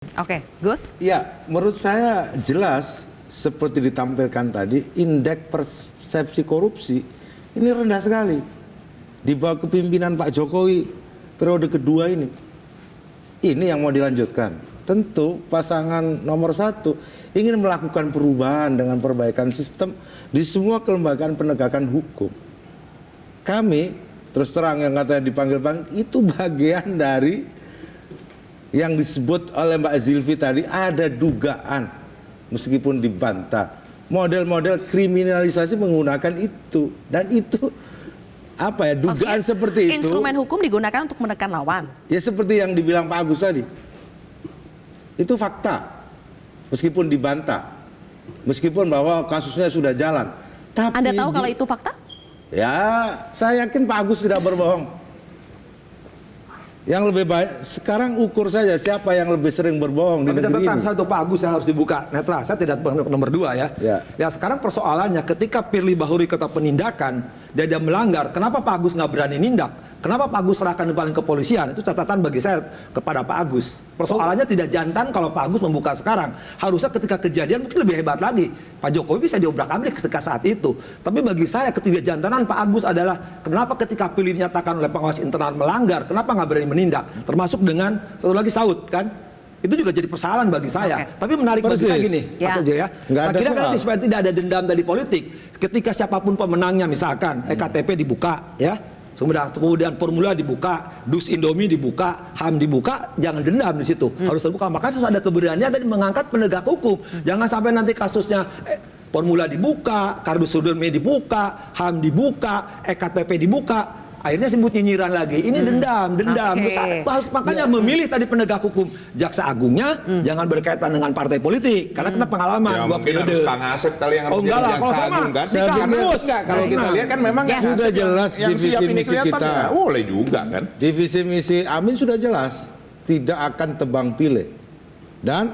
Oke, Gus? Ya, menurut saya jelas seperti ditampilkan tadi, indeks persepsi korupsi ini rendah sekali. Di bawah kepemimpinan Pak Jokowi periode kedua ini. Ini yang mau dilanjutkan. Tentu pasangan nomor 1 ingin melakukan perubahan dengan perbaikan sistem di semua kelembagaan penegakan hukum. Kami, terus terang yang katanya dipanggil-panggil, itu bagian dari yang disebut oleh Mbak Zilvi tadi, ada dugaan meskipun dibantah. Model-model kriminalisasi menggunakan itu. Dan itu apa ya, dugaan Maksudnya, seperti itu. Instrumen hukum digunakan untuk menekan lawan. Ya seperti yang dibilang Pak Agus tadi. Itu fakta. Meskipun dibantah. Meskipun bahwa kasusnya sudah jalan. Tapi Anda tahu kalau itu fakta? Ya, saya yakin Pak Agus tidak berbohong. Yang lebih baik, sekarang ukur saja siapa yang lebih sering berbohong di negeri ini. Saya untuk Pak Agus yang harus dibuka netral. Saya tidak nomor 2 ya. Ya sekarang persoalannya ketika Firly Bahuri kata penindakan, dia melanggar. Kenapa Pak Agus nggak berani nindak? Kenapa Pak Agus serahkan paling kepolisian? Itu catatan bagi saya kepada Pak Agus. Persoalannya tidak jantan kalau Pak Agus membuka sekarang. Harusnya ketika kejadian mungkin lebih hebat lagi. Pak Jokowi bisa diobrak-abrik ketika saat itu. Tapi bagi saya ketidakjantanan Pak Agus adalah kenapa ketika Firly dinyatakan oleh pengawas internal melanggar, kenapa nggak berani menindak? Termasuk dengan satu lagi Saud kan? Itu juga jadi persoalan bagi saya. Tapi menarik bagi saya gini, Pak Tejo ya. Saya kira kan supaya tidak ada dendam dari politik. Ketika siapapun pemenangnya misalkan EKTP dibuka ya. Kemudian formula dibuka, Dus Indomie dibuka, HAM dibuka, jangan dendam di situ. Harus terbuka. Maka harus ada keberanian dan mengangkat penegak hukum. Jangan sampai nanti kasusnya formula dibuka, Kardus Indomie dibuka, HAM dibuka, EKTP dibuka. Akhirnya sebut nyinyiran lagi. Ini dendam. Makanya memilih tadi penegak hukum Jaksa Agungnya jangan berkaitan dengan partai politik. Karena kita pengalaman. Ya, mungkin harus Kang Asep kali yang harus jadi Jaksa Agung kan. Kalau kita lihat kan memang sudah jelas divisi misi kita. Boleh juga kan. Divisi misi Amin sudah jelas. Tidak akan tebang pilih. Dan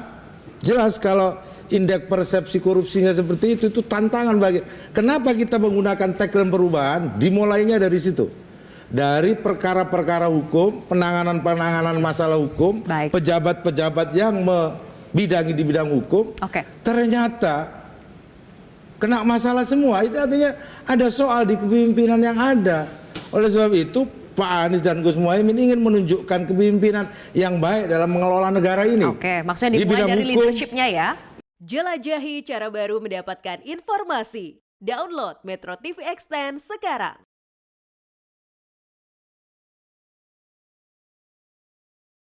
jelas kalau indeks persepsi korupsinya seperti itu tantangan bagi. Kenapa kita menggunakan tagline perubahan? Dimulainya dari situ. Dari perkara-perkara hukum, penanganan masalah hukum, pejabat-pejabat yang membidangi di bidang hukum, ternyata kena masalah semua. Itu artinya ada soal di kepemimpinan yang ada. Oleh sebab itu Pak Anies dan Gus Muhaimin ingin menunjukkan kepemimpinan yang baik dalam mengelola negara ini. Maksudnya dimulai dari leadershipnya ya. Jelajahi cara baru mendapatkan informasi. Download Metro TV Extend sekarang.